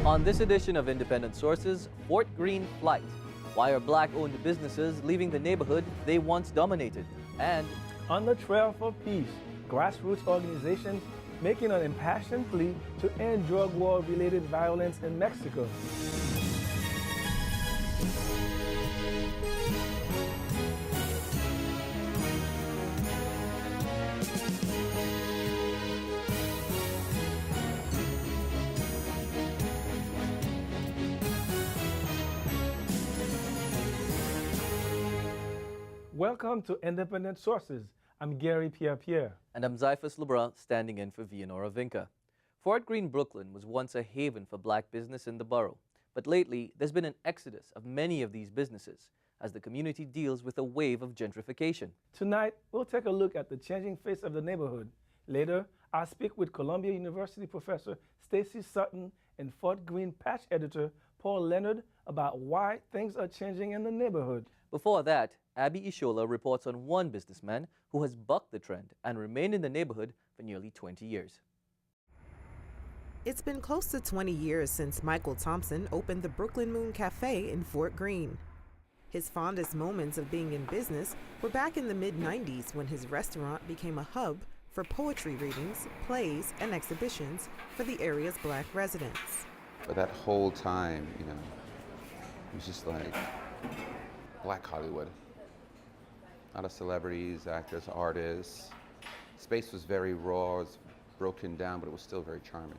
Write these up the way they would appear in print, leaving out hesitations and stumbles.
On this edition of Independent Sources, Fort Greene flight. Why are black-owned businesses leaving the neighborhood they once dominated? And on the trail for peace, grassroots organizations making an impassioned plea to end drug war-related violence in Mexico. Welcome to Independent Sources. I'm Gary Pierre-Pierre. And I'm Zyphus Lebrun, standing in for Vianora Vinca. Fort Greene, Brooklyn was once a haven for black business in the borough. But lately, there's been an exodus of many of these businesses as the community deals with a wave of gentrification. Tonight, we'll take a look at the changing face of the neighborhood. Later, I'll speak with Columbia University professor Stacy Sutton and Fort Greene patch editor Paul Leonard about why things are changing in the neighborhood. Before that, Abby Ishola reports on one businessman who has bucked the trend and remained in the neighborhood for nearly 20 years. It's been close to 20 years since Michael Thompson opened the Brooklyn Moon Cafe in Fort Greene. His fondest moments of being in business were back in the mid-90s when his restaurant became a hub for poetry readings, plays, and exhibitions for the area's black residents. But that whole time, it was just like Black Hollywood. A lot of celebrities, actors, artists. Space was very raw, it was broken down, but it was still very charming.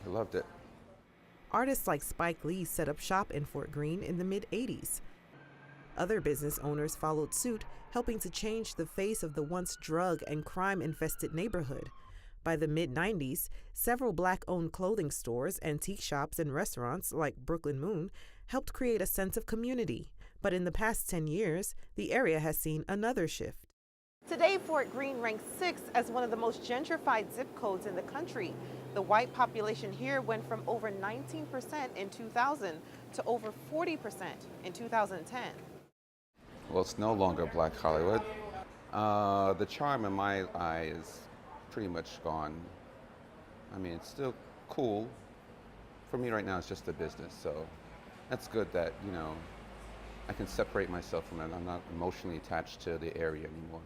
I loved it. Artists like Spike Lee set up shop in Fort Greene in the mid-'80s. Other business owners followed suit, helping to change the face of the once drug and crime-infested neighborhood. By the mid-'90s, several black-owned clothing stores, antique shops, and restaurants like Brooklyn Moon helped create a sense of community. But in the past 10 years, the area has seen another shift. Today, Fort Greene ranks 6th as one of the most gentrified zip codes in the country. The white population here went from over 19% in 2000 to over 40% in 2010. Well, it's no longer Black Hollywood. The charm in my eye is pretty much gone. I mean, it's still cool. For me right now, it's just a business, so that's good that, I can separate myself from it. I'm not emotionally attached to the area anymore.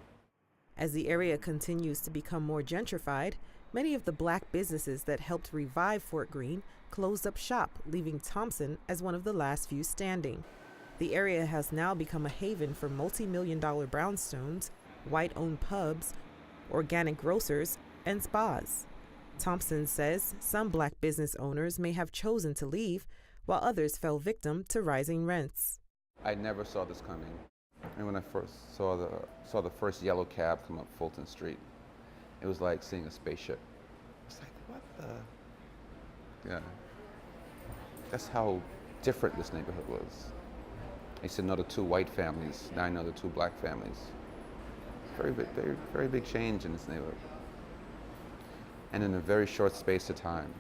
As the area continues to become more gentrified, many of the black businesses that helped revive Fort Greene closed up shop, leaving Thompson as one of the last few standing. The area has now become a haven for multi-million-dollar brownstones, white-owned pubs, organic grocers, and spas. Thompson says some black business owners may have chosen to leave, while others fell victim to rising rents. I never saw this coming. And when I first saw the first yellow cab come up Fulton Street, it was like seeing a spaceship. It's like, what the? Yeah. That's how different this neighborhood was. I used to know the two white families. Now I know the two black families. Very big change in this neighborhood. And in a very short space of time.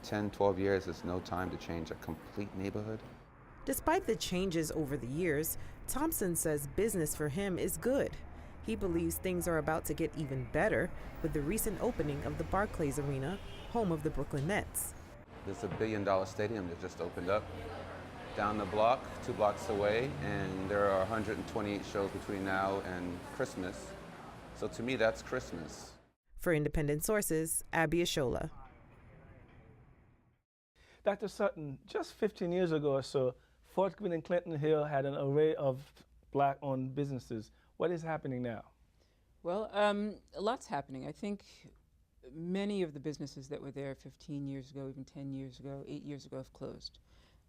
10, 12 years is no time to change a complete neighborhood. Despite the changes over the years, Thompson says business for him is good. He believes things are about to get even better with the recent opening of the Barclays Arena, home of the Brooklyn Nets. There's $1 billion stadium that just opened up down the block, 2 blocks away, and there are 128 shows between now and Christmas. So to me, that's Christmas. For Independent Sources, Abby Ishola. Dr. Sutton, just 15 years ago or so, Fort Greene and Clinton Hill had an array of black-owned businesses. What is happening now? Well, a lot's happening. I think many of the businesses that were there 15 years ago, even 10 years ago, 8 years ago have closed.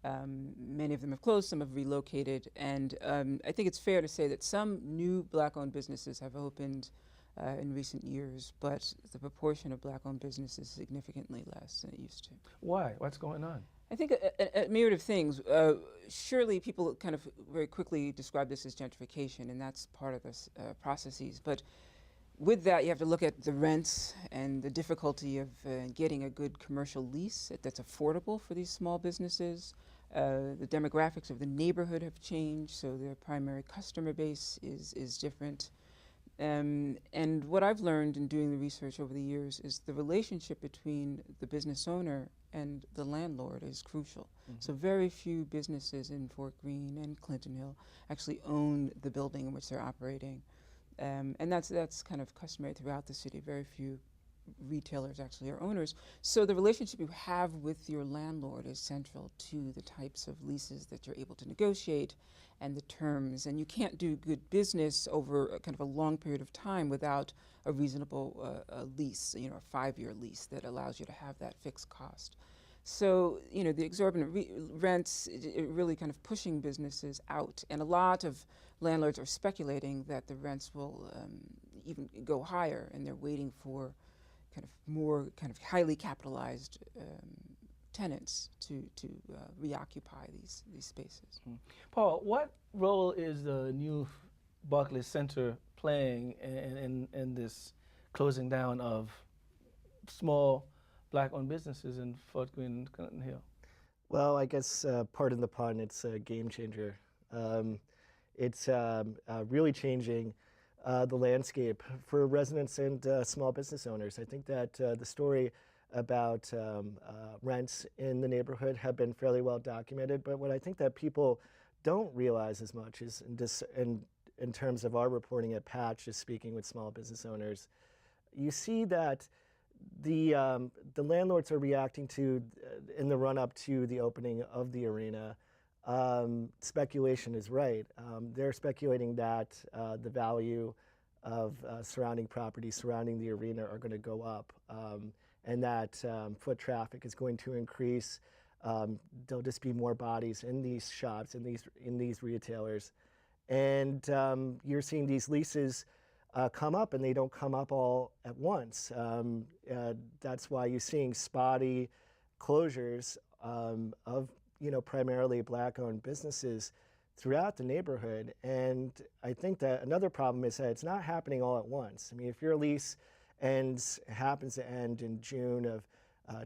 Many of them have closed, some have relocated, and I think it's fair to say that some new black-owned businesses have opened in recent years, but the proportion of black-owned businesses is significantly less than it used to. Why? What's going on? I think a myriad of things. Surely people kind of very quickly describe this as gentrification, and that's part of the processes. But with that, you have to look at the rents and the difficulty of getting a good commercial lease that's affordable for these small businesses. The demographics of the neighborhood have changed, so their primary customer base is different. And what I've learned in doing the research over the years is the relationship between the business owner and the landlord is crucial. So very few businesses in Fort Greene and Clinton Hill actually own the building in which they're operating. And that's kind of customary throughout the city. Very few retailers actually are owners. So the relationship you have with your landlord is central to the types of leases that you're able to negotiate and the terms. And you can't do good business over a kind of a long period of time without a reasonable lease, you know, a 5-year lease that allows you to have that fixed cost. So, you know, the exorbitant rents, it really kind of pushing businesses out. And a lot of landlords are speculating that the rents will even go higher, and they're waiting for kind of more kind of highly capitalized tenants to reoccupy these spaces. Paul, what role is the new Barclays Center playing in this closing down of small Black-owned businesses in Fort Greene and Clinton Hill? Well, I guess, pardon the pun, it's a game changer. It's really changing the landscape for residents and small business owners. I think that the story about rents in the neighborhood have been fairly well documented, but what I think that people don't realize as much is in terms of our reporting at Patch, just speaking with small business owners, you see that the landlords are reacting to, in the run-up to the opening of the arena, speculation is right. They're speculating that the value of surrounding properties surrounding the arena are going to go up, and that foot traffic is going to increase. There'll just be more bodies in these shops, in these retailers, and you're seeing these leases come up, and they don't come up all at once. That's why you're seeing spotty closures of primarily Black-owned businesses throughout the neighborhood. And I think that another problem is that it's not happening all at once. I mean, if your lease happens to end in June of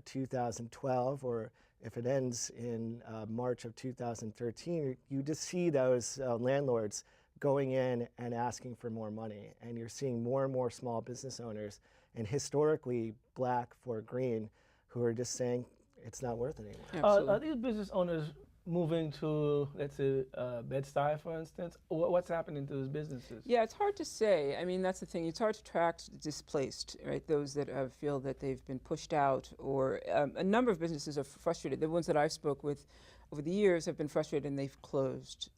2012, or if it ends in March of 2013, you just see those landlords going in and asking for more money. And you're seeing more and more small business owners, and historically Black Fort Greene, who are just saying it's not worth it anymore. Are these business owners moving to, let's say, Bed-Stuy, for instance? What's happening to those businesses? Yeah, it's hard to say. I mean, that's the thing. It's hard to track displaced, right? Those that feel that they've been pushed out, or a number of businesses are frustrated. The ones that I've spoke with over the years have been frustrated and they've closed.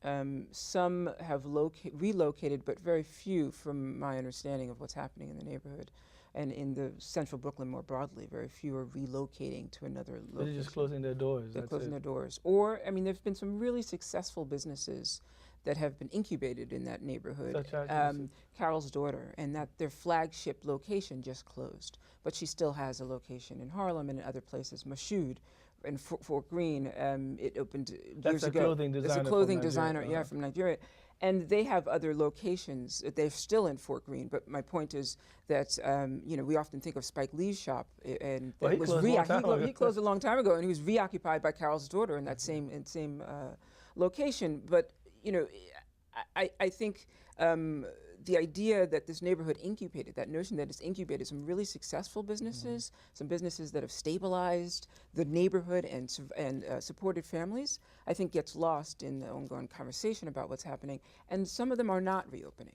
Some have relocated, but very few, from my understanding of what's happening in the neighborhood. And in the central Brooklyn more broadly, very few are relocating to another location. They're just closing their doors. They're closing their doors. Or, I mean, there's been some really successful businesses that have been incubated in that neighborhood. Such as Carol's daughter, and that their flagship location just closed. But she still has a location in Harlem and in other places. Mashoud in Fort Greene, it opened years ago. That's a clothing designer, yeah, from Nigeria. And they have other locations. They're still in Fort Greene, but my point is that we often think of Spike Lee's shop, and well, he closed a long time ago, and he was reoccupied by Carol's daughter in that same location. But I think the idea that this neighborhood incubated, that notion that it's incubated some really successful businesses, some businesses that have stabilized the neighborhood and supported families, I think gets lost in the ongoing conversation about what's happening. And some of them are not reopening.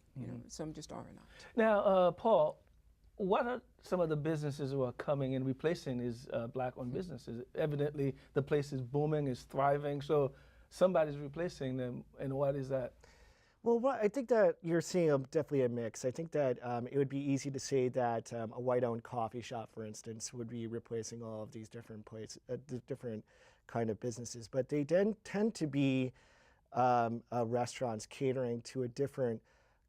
Some just are not. Now, Paul, what are some of the businesses who are coming and replacing these Black-owned businesses? Evidently, the place is booming, is thriving, so somebody's replacing them, and what is that? Well, I think that you're seeing definitely a mix. I think that it would be easy to say that a white-owned coffee shop, for instance, would be replacing all of these different places, different kind of businesses. But they tend to be restaurants catering to a different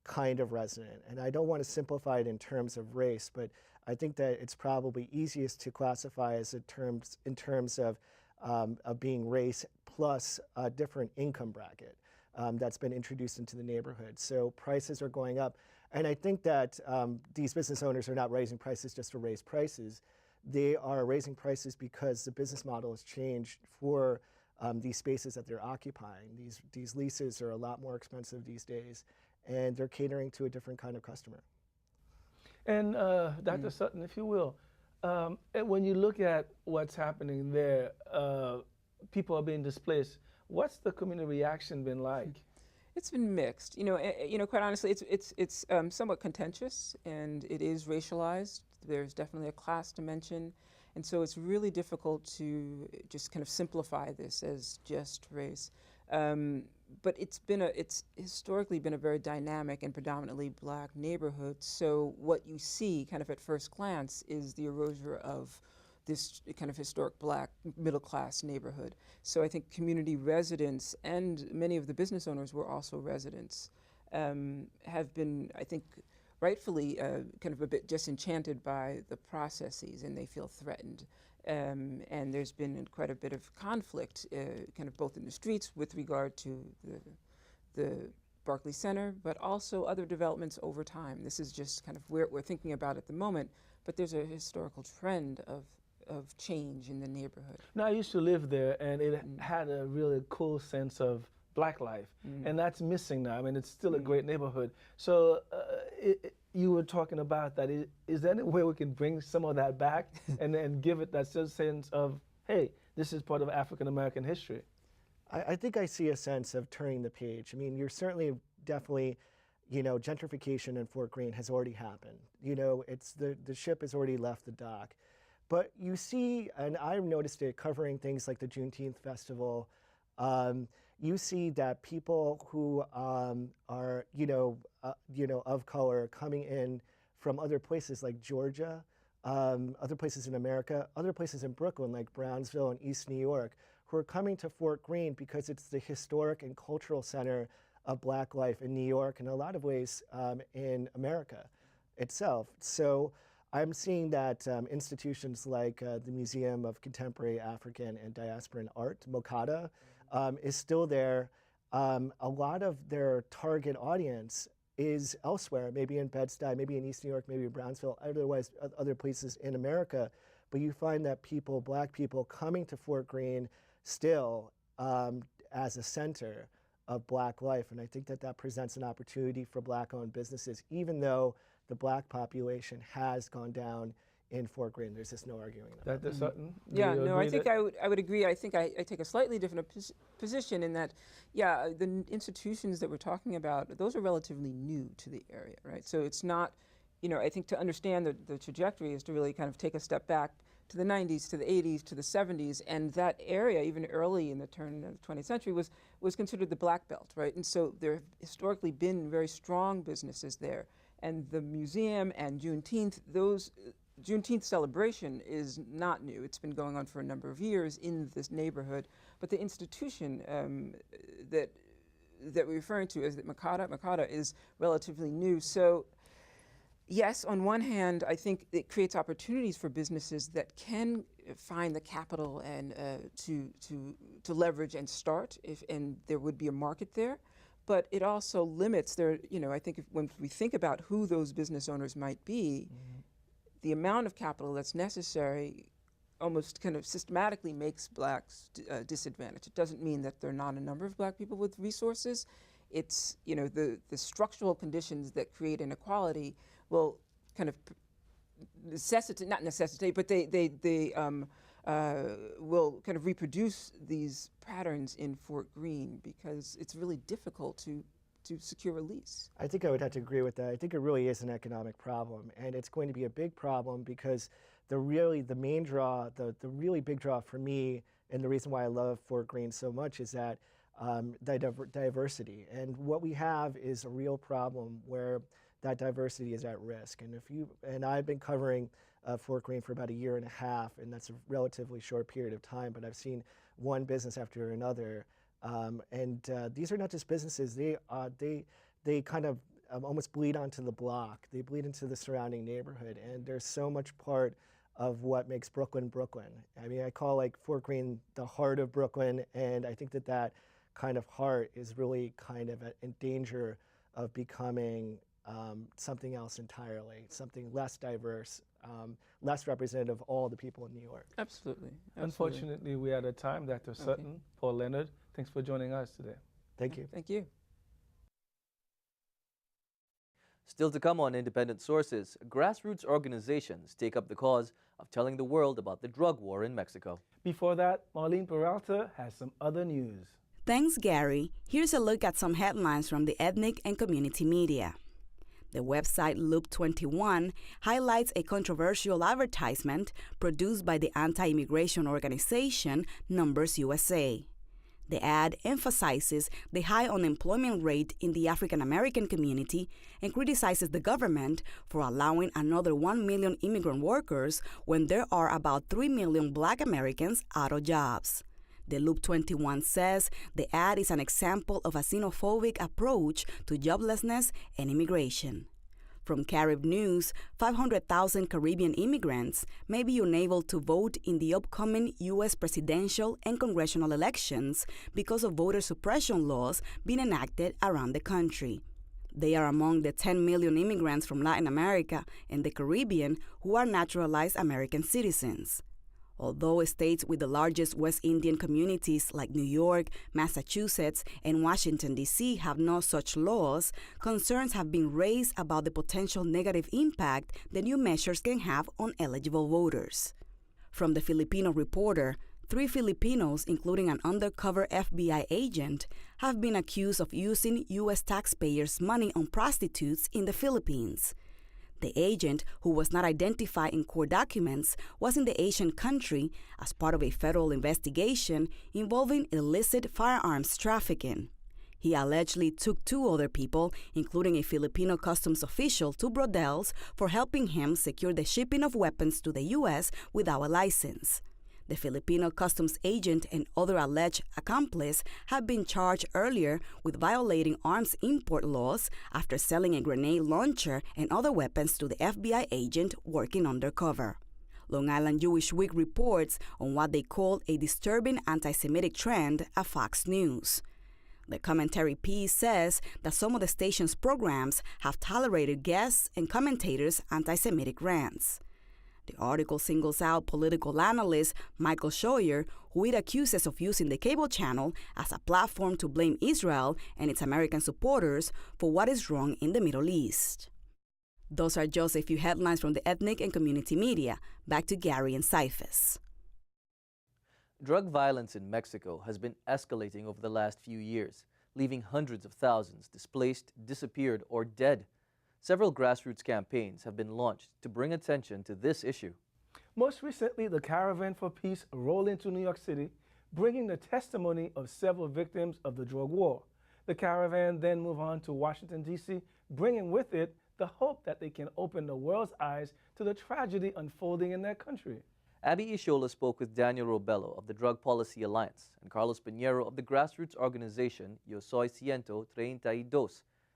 kind of resident. And I don't want to simplify it in terms of race, but I think that it's probably easiest to classify as in terms of being race plus a different income bracket. That's been introduced into the neighborhood. So prices are going up. And I think that these business owners are not raising prices just to raise prices. They are raising prices because the business model has changed for these spaces that they're occupying. These leases are a lot more expensive these days, and they're catering to a different kind of customer. And Dr. Sutton, if you will, and when you look at what's happening there, people are being displaced. What's the community reaction been like? It's been mixed. Quite honestly, it's somewhat contentious, and it is racialized. There's definitely a class dimension, and so it's really difficult to just kind of simplify this as just race. But it's historically been a very dynamic and predominantly black neighborhood. So what you see, kind of at first glance, is the erasure of this kind of historic black middle class neighborhood. So I think community residents and many of the business owners were also residents, have been, I think, rightfully kind of a bit disenchanted by the processes, and they feel threatened. And there's been quite a bit of conflict, kind of both in the streets with regard to the Barclays Center, but also other developments over time. This is just kind of where we're thinking about at the moment, but there's a historical trend of change in the neighborhood. Now, I used to live there, and it had a really cool sense of black life, and that's missing now. I mean, it's still a great neighborhood. So you were talking about that. Is there any way we can bring some of that back and give it that sense of, hey, this is part of African-American history? I think I see a sense of turning the page. I mean, you're certainly definitely, gentrification in Fort Greene has already happened. It's the ship has already left the dock. But you see, and I've noticed it covering things like the Juneteenth Festival, you see that people who are, of color coming in from other places like Georgia, other places in America, other places in Brooklyn like Brownsville and East New York, who are coming to Fort Greene because it's the historic and cultural center of black life in New York, and in a lot of ways in America itself. So I'm seeing that institutions like the Museum of Contemporary African and Diasporan Art, MOCADA, is still there. A lot of their target audience is elsewhere, maybe in Bed-Stuy, maybe in East New York, maybe in Brownsville, otherwise other places in America. But you find that people, black people, coming to Fort Greene still as a center of black life. And I think that presents an opportunity for black-owned businesses, even though the black population has gone down in Fort Greene. There's just no arguing that. Dr. Sutton? Yeah, no, I think I would agree. I think I take a slightly different position in that, yeah, the institutions that we're talking about, those are relatively new to the area, right? So it's not, I think to understand the trajectory is to really kind of take a step back to the 90s, to the 80s, to the 70s, and that area, even early in the turn of the 20th century, was considered the Black Belt, right? And so there have historically been very strong businesses there. And the museum and Juneteenth, Juneteenth celebration is not new. It's been going on for a number of years in this neighborhood. But the institution that we're referring to as the MOCADA is relatively new. So yes, on one hand, I think it creates opportunities for businesses that can find the capital and to leverage and start, and there would be a market there. But it also limits their, I think when we think about who those business owners might be, the amount of capital that's necessary almost kind of systematically makes blacks disadvantaged. It doesn't mean that there are not a number of black people with resources. It's, the structural conditions that create inequality will kind of not necessitate, but they will kind of reproduce these patterns in Fort Greene because it's really difficult to secure a lease. I think I would have to agree with that. I think it really is an economic problem, and it's going to be a big problem because the really big draw for me, and the reason why I love Fort Greene so much is that diversity. And what we have is a real problem where that diversity is at risk. And I've been covering Fort Greene for about 1.5 years, and that's a relatively short period of time, but I've seen one business after another. These are not just businesses, they kind of almost bleed onto the block. They bleed into the surrounding neighborhood, and there's so much part of what makes Brooklyn, Brooklyn. I mean, I call Fort Greene the heart of Brooklyn, and I think that kind of heart is really kind of in danger of becoming something else entirely, something less diverse, less representative of all the people in New York. Absolutely. Unfortunately, we're out of time. Dr. Sutton, Paul Leonard, thanks for joining us today. Thank you. Thank you. Still to come on Independent Sources, grassroots organizations take up the cause of telling the world about the drug war in Mexico. Before that, Marlene Peralta has some other news. Thanks, Gary. Here's a look at some headlines from the ethnic and community media. The website Loop 21 highlights a controversial advertisement produced by the anti-immigration organization Numbers USA. The ad emphasizes the high unemployment rate in the African American community and criticizes the government for allowing another 1 million immigrant workers when there are about 3 million Black Americans out of jobs. The Loop 21 says the ad is an example of a xenophobic approach to joblessness and immigration. From Carib News, 500,000 Caribbean immigrants may be unable to vote in the upcoming U.S. presidential and congressional elections because of voter suppression laws being enacted around the country. They are among the 10 million immigrants from Latin America and the Caribbean who are naturalized American citizens. Although states with the largest West Indian communities like New York, Massachusetts, and Washington, D.C. have no such laws, concerns have been raised about the potential negative impact the new measures can have on eligible voters. From the Filipino Reporter, 3 Filipinos, including an undercover FBI agent, have been accused of using U.S. taxpayers' money on prostitutes in the Philippines. The agent, who was not identified in court documents, was in the Asian country as part of a federal investigation involving illicit firearms trafficking. He allegedly took 2 other people, including a Filipino customs official, to bordels for helping him secure the shipping of weapons to the U.S. without a license. The Filipino customs agent and other alleged accomplices have been charged earlier with violating arms import laws after selling a grenade launcher and other weapons to the FBI agent working undercover. Long Island Jewish Week reports on what they call a disturbing anti-Semitic trend at Fox News. The commentary piece says that some of the station's programs have tolerated guests and commentators' anti-Semitic rants. The article singles out political analyst Michael Scheuer, who it accuses of using the cable channel as a platform to blame Israel and its American supporters for what is wrong in the Middle East. Those are just a few headlines from the ethnic and community media. Back to Gary and Cephas. Drug violence in Mexico has been escalating over the last few years, leaving hundreds of thousands displaced, disappeared, or dead. Several grassroots campaigns have been launched to bring attention to this issue. Most recently, the Caravan for Peace rolled into New York City, bringing the testimony of several victims of the drug war. The caravan then moved on to Washington, D.C., bringing with it the hope that they can open the world's eyes to the tragedy unfolding in their country. Abby Ishola spoke with Daniel Robello of the Drug Policy Alliance and Carlos Pinheiro of the grassroots organization Yo Soy 132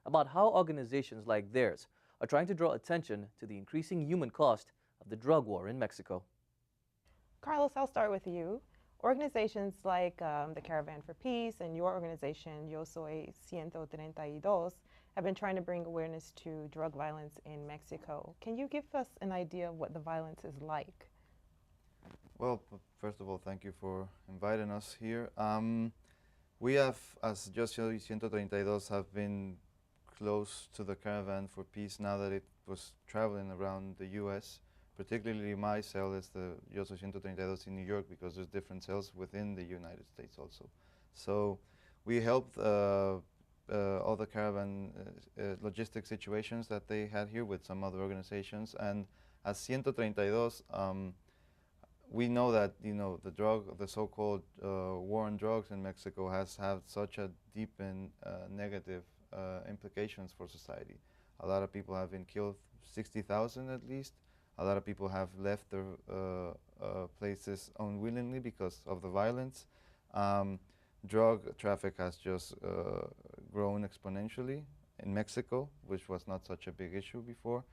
about how organizations like theirs are trying to draw attention to the increasing human cost of the drug war in Mexico. Carlos, I'll start with you. Organizations like the Caravan for Peace and your organization, Yo Soy 132, have been trying to bring awareness to drug violence in Mexico. Can you give us an idea of what the violence is like? Well, first of all, thank you for inviting us here. We have, as Yo Soy 132, have been close to the Caravan for Peace now that it was traveling around the U.S. Particularly my cell is the Yo Soy 132 in New York because there's different cells within the United States also. So we helped all the caravan logistic situations that they had here with some other organizations. And as 132, we know that the so-called war on drugs in Mexico has had such a deep and negative implications for society. A lot of people have been killed, 60,000 at least. A lot of people have left their places unwillingly because of the violence. Drug traffic has just grown exponentially in Mexico, which was not such a big issue before.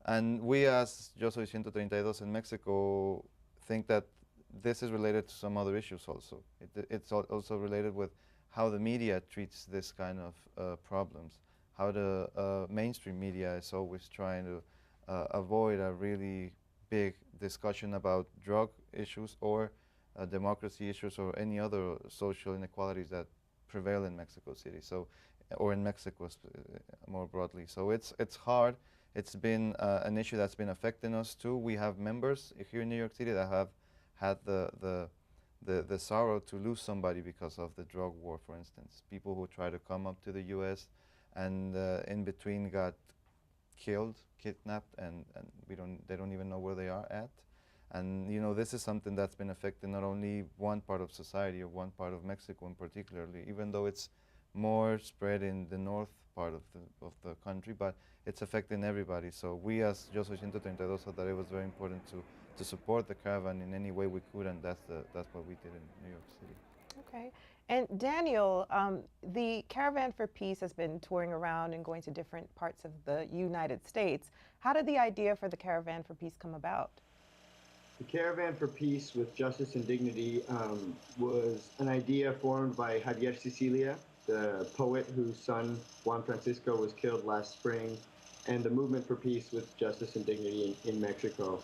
And we as Yo Soy 132 in Mexico think that this is related to some other issues also. It's also related with how the media treats this kind of problems, how the mainstream media is always trying to avoid a really big discussion about drug issues or democracy issues or any other social inequalities that prevail in Mexico City. So or in Mexico more broadly. So it's hard. It's been an issue that's been affecting us too. We have members here in New York City that have had the sorrow to lose somebody because of the drug war, for instance. People who try to come up to the U.S. and in between got killed, kidnapped, and they don't even know where they are at. And you know, this is something that's been affecting not only one part of society or one part of Mexico in particularly, even though it's more spread in the north part of the country, but it's affecting everybody. So we as Yo Soy 132 thought that it was very important to support the caravan in any way we could, and that's what we did in New York City. Okay. And Daniel, the Caravan for Peace has been touring around and going to different parts of the United States. How did the idea for the Caravan for Peace come about? The Caravan for Peace with Justice and Dignity was an idea formed by Javier Sicilia, the poet whose son Juan Francisco was killed last spring, and the Movement for Peace with Justice and Dignity in Mexico.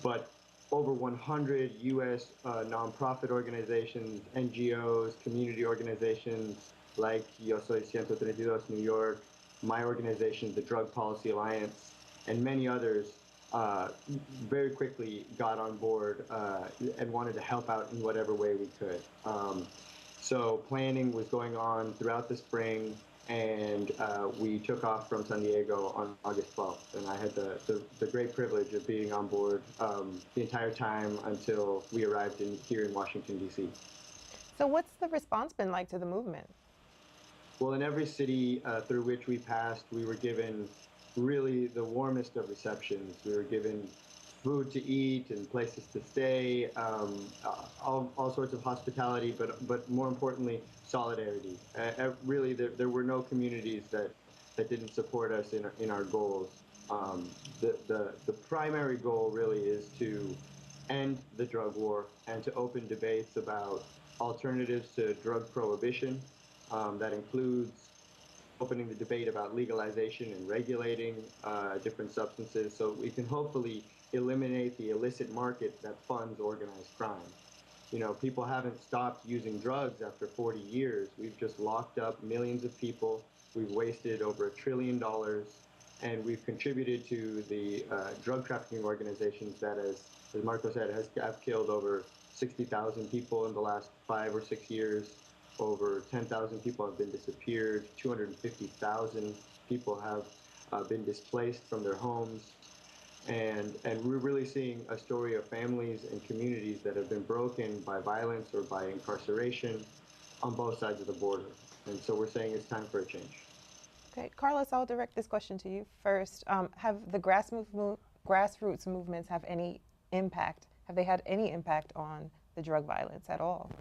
But over 100 U.S. nonprofit organizations, NGOs, community organizations like Yo Soy 132 New York, my organization, the Drug Policy Alliance, and many others very quickly got on board and wanted to help out in whatever way we could. So planning was going on throughout the spring, and we took off from San Diego on August 12th. And I had the great privilege of being on board the entire time until we arrived here in Washington, D.C. So what's the response been like to the movement? Well, in every city through which we passed, we were given really the warmest of receptions. We were given food to eat and places to stay, all sorts of hospitality, but more importantly, solidarity. Really, there were no communities that didn't support us in our goals. The primary goal really is to end the drug war and to open debates about alternatives to drug prohibition. That includes opening the debate about legalization and regulating different substances so we can hopefully eliminate the illicit market that funds organized crime. You know, people haven't stopped using drugs after 40 years. We've just locked up millions of people. We've wasted over $1 trillion, and we've contributed to the drug trafficking organizations that, as Marco said, have killed over 60,000 people in the last 5 or 6 years. Over 10,000 people have been disappeared. 250,000 people have been displaced from their homes. And we're really seeing a story of families and communities that have been broken by violence or by incarceration on both sides of the border. And so we're saying it's time for a change. Okay, Carlos, I'll direct this question to you first. Have the grassroots movements have any impact? Have they had any impact on the drug violence at all?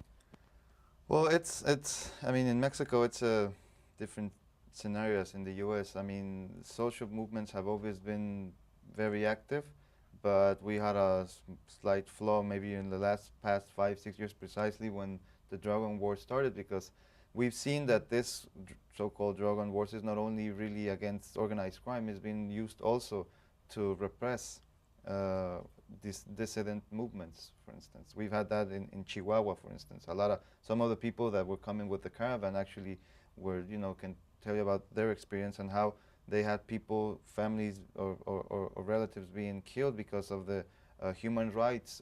Well, I mean, in Mexico, it's a different scenarios in the U.S. I mean, social movements have always been very active, but we had a slight flaw maybe in the past 5-6 years precisely when the drug war started, because we've seen that this so-called drug wars is not only really against organized crime, it's been used also to repress dissident movements, for instance. We've had that in Chihuahua, for instance. Some of the people that were coming with the caravan actually were, can tell you about their experience and how they had people, families or relatives being killed because of the human rights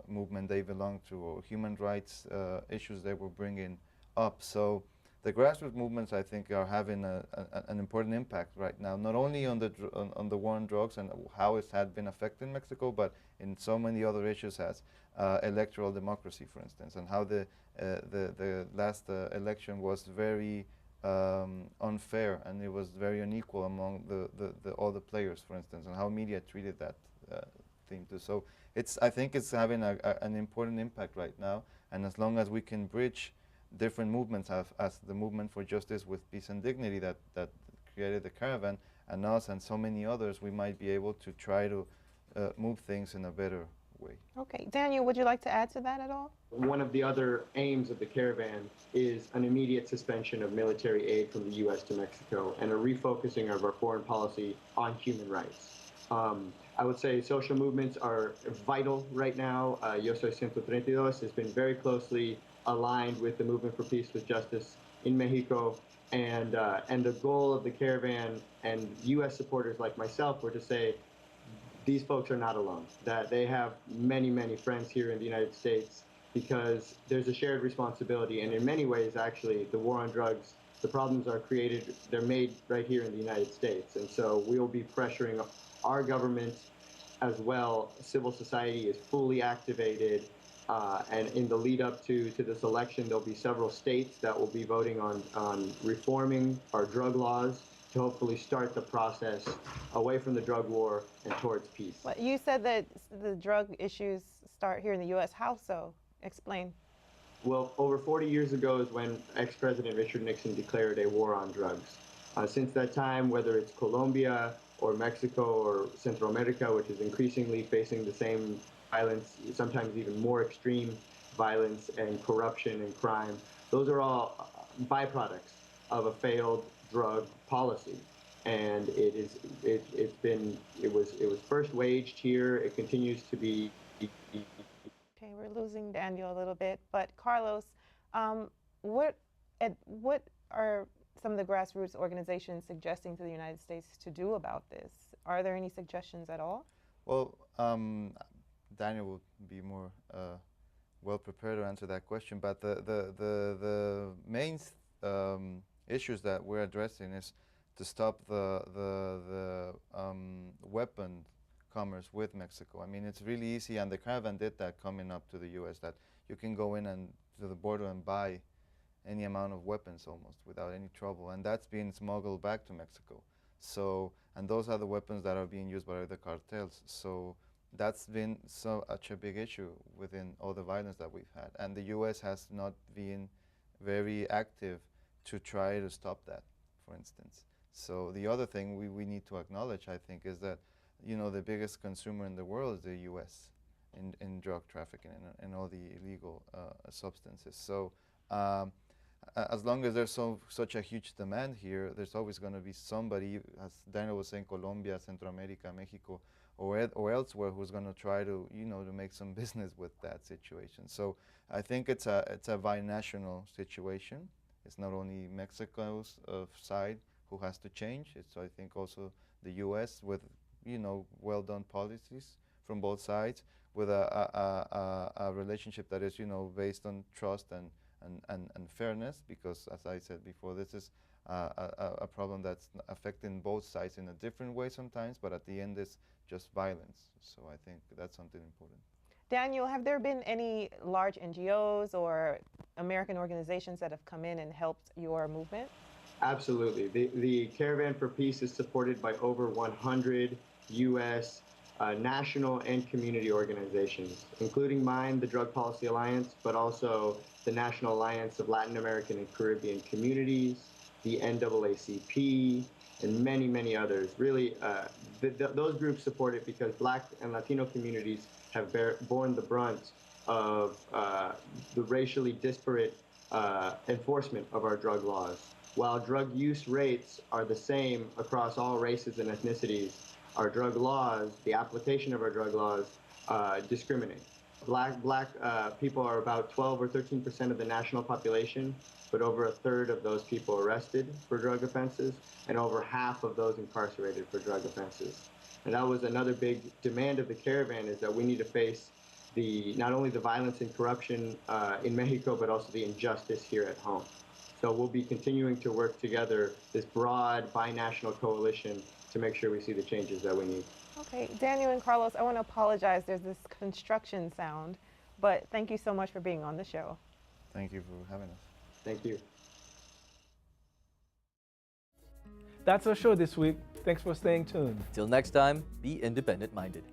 movement they belonged to, or human rights issues they were bringing up. So the grassroots movements, I think, are having an important impact right now, not only on the war on drugs and how it had been affecting Mexico, but in so many other issues as electoral democracy, for instance, and how the last election was very unfair, and it was very unequal among all the players, for instance, and how media treated that thing too. So I think it's having an important impact right now, and as long as we can bridge different movements as the movement for justice with peace and dignity that created the caravan, and us and so many others, we might be able to try to move things in a better way. Okay, Daniel, would you like to add to that at all? One of the other aims of the caravan is an immediate suspension of military aid from the U.S. to Mexico and a refocusing of our foreign policy on human rights. I would say social movements are vital right now. Yo Soy 132 has been very closely aligned with the Movement for Peace with Justice in Mexico. And the goal of the caravan and U.S. supporters like myself were to say, these folks are not alone, that they have many, many friends here in the United States, because there's a shared responsibility. And in many ways, actually, the war on drugs, the problems are created, they're made right here in the United States. And so we'll be pressuring our government as well. Civil society is fully activated. And in the lead up to this election, there'll be several states that will be voting on reforming our drug laws to hopefully start the process away from the drug war and towards peace. But you said that the drug issues start here in the U.S. How so? Explain. Well, over 40 years ago is when ex-President Richard Nixon declared a war on drugs. Since that time, whether it's Colombia or Mexico or Central America, which is increasingly facing the same violence, sometimes even more extreme violence and corruption and crime, those are all byproducts of a failed drug policy. And it was first waged here. It continues to be. Okay, we're losing Daniel a little bit, but Carlos, what are some of the grassroots organizations suggesting to the United States to do about this? Are there any suggestions at all? Well, Daniel will be more well prepared to answer that question, but the main issues that we're addressing is to stop the weapon commerce with Mexico. I mean, it's really easy, and the caravan did that coming up to the U.S., that you can go in and to the border and buy any amount of weapons almost without any trouble, and that's being smuggled back to Mexico. So, and those are the weapons that are being used by the cartels. So that's been such a big issue within all the violence that we've had, and the U.S. has not been very active to try to stop that, for instance. So the other thing we need to acknowledge, I think, is that, you know, the biggest consumer in the world is the U.S. in drug trafficking and all the illegal substances. So as long as there's such a huge demand here, there's always going to be somebody, as Daniel was saying, Colombia, Central America, Mexico, or elsewhere, who's going to try to, you know, to make some business with that situation. So I think it's a binational situation. It's not only Mexico's side who has to change. It's, I think, also the U.S. with, you know, well-done policies from both sides, with a relationship that is, you know, based on trust and fairness, because, as I said before, this is a problem that's affecting both sides in a different way sometimes, but at the end it's just violence. So I think that's something important. Daniel, have there been any large NGOs or American organizations that have come in and helped your movement? Absolutely. The Caravan for Peace is supported by over 100 U.S. National and community organizations, including mine, the Drug Policy Alliance, but also the National Alliance of Latin American and Caribbean Communities, the NAACP, and many, many others. Really, those groups support it because Black and Latino communities have borne the brunt of the racially disparate enforcement of our drug laws. While drug use rates are the same across all races and ethnicities, our drug laws, the application of our drug laws, discriminate. Black people are about 12 or 13% of the national population, but over a third of those people arrested for drug offenses, and over half of those incarcerated for drug offenses. And that was another big demand of the Caravan, is that we need to face not only the violence and corruption in Mexico, but also the injustice here at home. So we'll be continuing to work together, this broad binational coalition, to make sure we see the changes that we need. Okay, Daniel and Carlos, I want to apologize. There's this construction sound, but thank you so much for being on the show. Thank you for having us. Thank you. That's our show this week. Thanks for staying tuned. Till next time, be independent-minded.